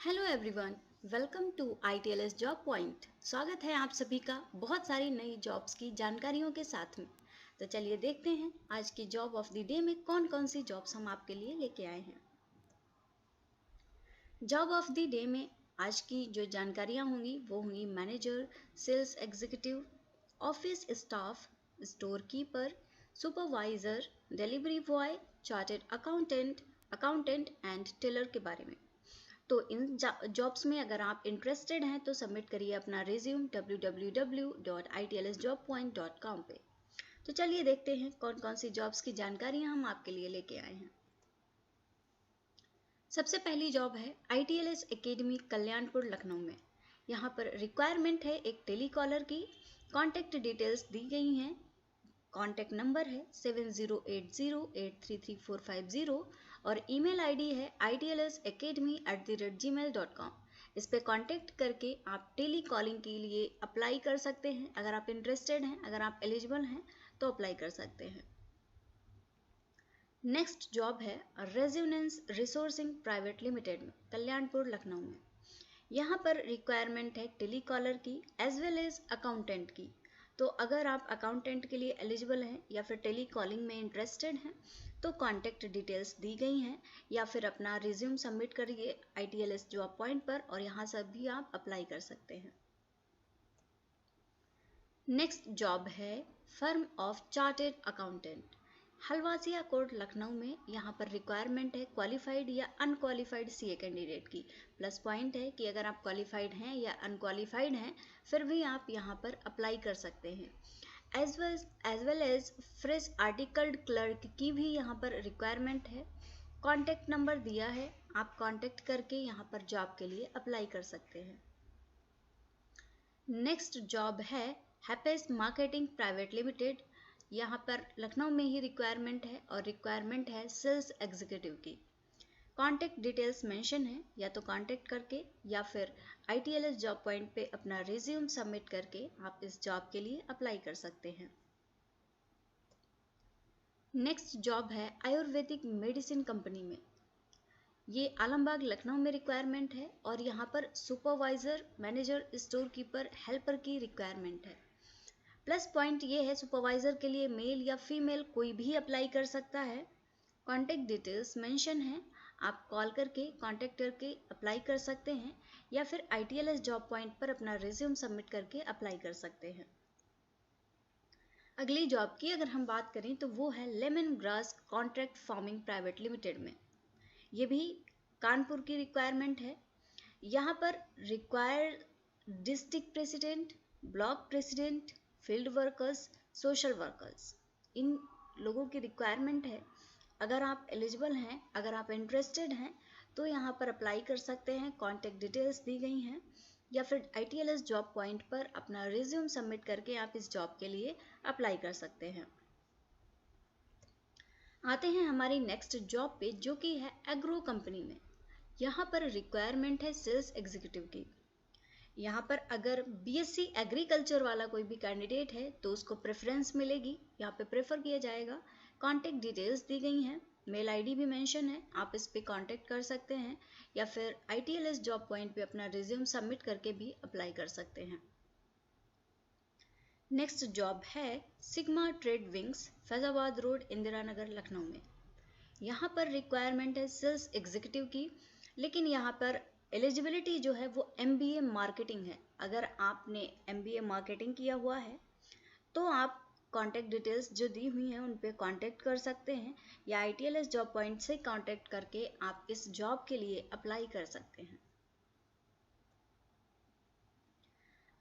Hello everyone, welcome to ITLS job point. स्वागत है आप सभी का बहुत सारी नई जॉब्स की जानकारियों के साथ में। तो चलिए देखते हैं आज की जॉब ऑफ द डे में कौन कौन सी जॉब्स हम आपके लिए लेके आए हैं। जॉब ऑफ द डे में आज की जो जानकारियां होंगी वो होंगी manager, sales executive, office staff, store keeper, supervisor, delivery boy, chartered accountant and tailor के बारे में। तो इन जॉब्स में अगर आप इंटरेस्टेड हैं तो सबमिट करिए अपना रिज्यूम www.itlsjobpoint.com पे। तो चलिए देखते हैं कौन कौन सी जॉब्स की जानकारियां हम आपके लिए लेके आए हैं। सबसे पहली जॉब है ITLS एकेडमी कल्याणपुर लखनऊ में। यहाँ पर रिक्वायरमेंट है एक टेलीकॉलर की। कॉन्टैक्ट डिटेल्स दी गई हैं। कॉन्टैक्ट नंबर है 7080833450 और ईमेल आईडी है itlsacademy@gmail.com। इस पे कांटेक्ट करके आप टेली कॉलिंग के लिए अप्लाई कर सकते हैं। अगर आप इंटरेस्टेड हैं, अगर आप एलिजिबल हैं तो अप्लाई कर सकते हैं। नेक्स्ट जॉब है रेजोनेंस रिसोर्सिंग प्राइवेट लिमिटेड में कल्याणपुर लखनऊ में। यहाँ पर रिक्वायरमेंट है टेलीकॉलर की एज वेल एज अकाउंटेंट की। तो अगर आप अकाउंटेंट के लिए एलिजिबल हैं या फिर टेली कॉलिंग में इंटरेस्टेड हैं तो कॉन्टैक्ट डिटेल्स दी गई हैं या फिर अपना रिज्यूम सबमिट करिए ITLS जॉब पॉइंट पर और यहाँ से भी आप अप्लाई कर सकते हैं। नेक्स्ट जॉब है firm of chartered accountant Halwasiya court Lucknow में। यहाँ पर रिक्वायरमेंट है क्वालिफाइड या अनक्वालिफाइड CA कैंडिडेट की। प्लस पॉइंट है कि अगर आप क्वालिफाइड हैं या अनक्वालिफाइड हैं फिर भी आप यहाँ पर अप्लाई कर सकते हैं। As well as fresh articled clerk की भी यहाँ पर रिक्वायरमेंट है। कॉन्टैक्ट नंबर दिया है, आप कॉन्टैक्ट करके यहाँ पर जॉब के लिए अप्लाई कर सकते हैं। नेक्स्ट जॉब है हैपेस मार्केटिंग प्राइवेट लिमिटेड। यहाँ पर लखनऊ में ही रिक्वायरमेंट है और रिक्वायरमेंट है सेल्स एग्जीक्यूटिव की। कॉन्टैक्ट डिटेल्स मेंशन है, या तो कॉन्टैक्ट करके या फिर ITLS जॉब पॉइंट पे अपना रिज्यूम सबमिट करके आप इस जॉब के लिए अप्लाई कर सकते हैं। नेक्स्ट जॉब है आयुर्वेदिक मेडिसिन कंपनी में। ये आलमबाग लखनऊ में रिक्वायरमेंट है और यहाँ पर supervisor, manager, store keeper, helper की रिक्वायरमेंट है। प्लस पॉइंट ये है सुपरवाइजर के लिए मेल या फीमेल कोई भी अप्लाई कर सकता है। कॉन्टैक्ट डिटेल्स मेंशन है, आप कॉल करके कॉन्टैक्ट करके अप्लाई कर सकते हैं या फिर ITLS जॉब पॉइंट पर अपना रिज्यूम सबमिट करके अप्लाई कर सकते हैं। अगली जॉब की अगर हम बात करें तो वो है lemon grass contract farming private limited में। ये भी कानपुर की रिक्वायरमेंट है। यहाँ पर required district president, block president, field workers, social workers, इन लोगों की रिक्वायरमेंट है। अगर आप एलिजिबल हैं, अगर आप इंटरेस्टेड हैं तो यहाँ पर अप्लाई कर सकते हैं। कॉन्टैक्ट डिटेल्स दी गई हैं या फिर ITLS जॉब पॉइंट पर अपना रिज्यूम सबमिट करके आप इस जॉब के लिए अप्लाई कर सकते हैं। आते हैं हमारी नेक्स्ट जॉब पे जो कि है एग्रो कंपनी में। यहाँ पर रिक्वायरमेंट है सेल्स एग्जीक्यूटिव की। यहाँ पर अगर BSc एग्रीकल्चर वाला कोई भी कैंडिडेट है तो उसको प्रेफरेंस मिलेगी, यहाँ पे प्रेफर किया जाएगा। कॉन्टैक्ट डिटेल्स दी गई हैं, मेल ID भी मेंशन है, आप इस पे कॉन्टैक्ट कर सकते हैं या फिर ITLS जॉब पॉइंट पे अपना रिज्यूम सबमिट करके भी अप्लाई कर सकते हैं। नेक्स्ट जॉब है Sigma Trade Wings, Faizabad road, Indira Nagar, Lucknow में। यहाँ पर रिक्वायरमेंट है सेल्स एग्जीक्यूटिव की, लेकिन यहाँ पर एलिजिबिलिटी जो है वो MBA मार्केटिंग है। अगर आपने MBA मार्केटिंग किया हुआ है तो आप कॉन्टैक्ट डिटेल्स जो दी हुई हैं उन पे कॉन्टैक्ट कर सकते हैं या ITLS जॉब पॉइंट से कॉन्टैक्ट करके आप इस जॉब के लिए अप्लाई कर सकते हैं।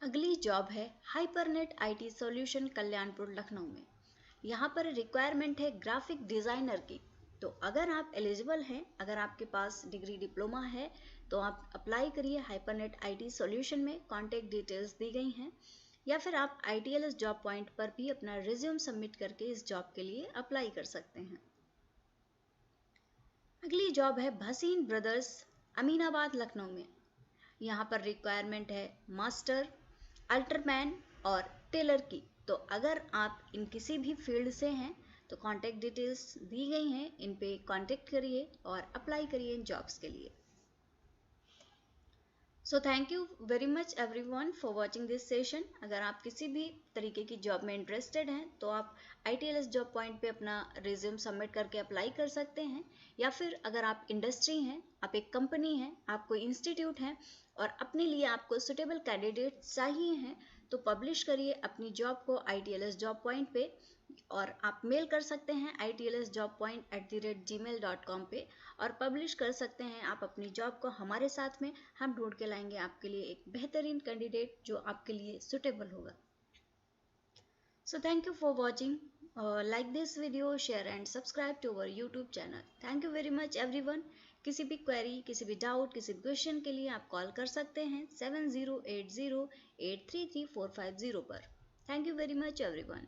अगली जॉब है hibernate IT solution Kalyanpur Lucknow में। यहाँ पर रिक्वायरमेंट है ग्राफिक डिज़ाइनर की। तो अगर आप एलिजिबल हैं, अगर आपके पास डिग्री डिप्लोमा है तो आप अप्लाई करिए हाइपरनेट IT सॉल्यूशन में। कॉन्टैक्ट डिटेल्स दी गई हैं या फिर आप ITLS जॉब पॉइंट पर भी अपना रिज्यूम सबमिट करके इस जॉब के लिए अप्लाई कर सकते हैं। अगली जॉब है भसीन ब्रदर्स अमीनाबाद लखनऊ में। यहाँ पर रिक्वायरमेंट है मास्टर, अल्टरमैन और टेलर की। तो अगर आप इन किसी भी फील्ड से हैं तो कॉन्टैक्ट डिटेल्स दी गई हैं, इन पे कॉन्टैक्ट करिए और अप्लाई करिए इन जॉब्स के लिए। सो thank you very much everyone for watching this session. अगर आप किसी भी तरीके की जॉब में इंटरेस्टेड हैं तो आप ITLS जॉब पॉइंट पे अपना रिज्यूम सबमिट करके अप्लाई कर सकते हैं, या फिर अगर आप इंडस्ट्री हैं, आप एक कंपनी हैं, आप कोई इंस्टीट्यूट हैं और अपने लिए आपको सुटेबल कैंडिडेट चाहिए हैं तो पब्लिश करिए अपनी जॉब को ITLS जॉब पॉइंट पे, और आप मेल कर सकते हैं itlsjobpoint@gmail.com पे और पब्लिश कर सकते हैं आप अपनी जॉब को हमारे साथ में। हम ढूंढ के लाएंगे आपके लिए एक बेहतरीन कैंडिडेट जो आपके लिए सुटेबल होगा। So thank you for watching. Like this video, share and subscribe to our YouTube channel. Thank you very much everyone. किसी भी क्वेरी, किसी भी डाउट, किसी भी क्वेश्चन के लिए आप कॉल कर सकते हैं 7080833450 पर। Thank you very much everyone.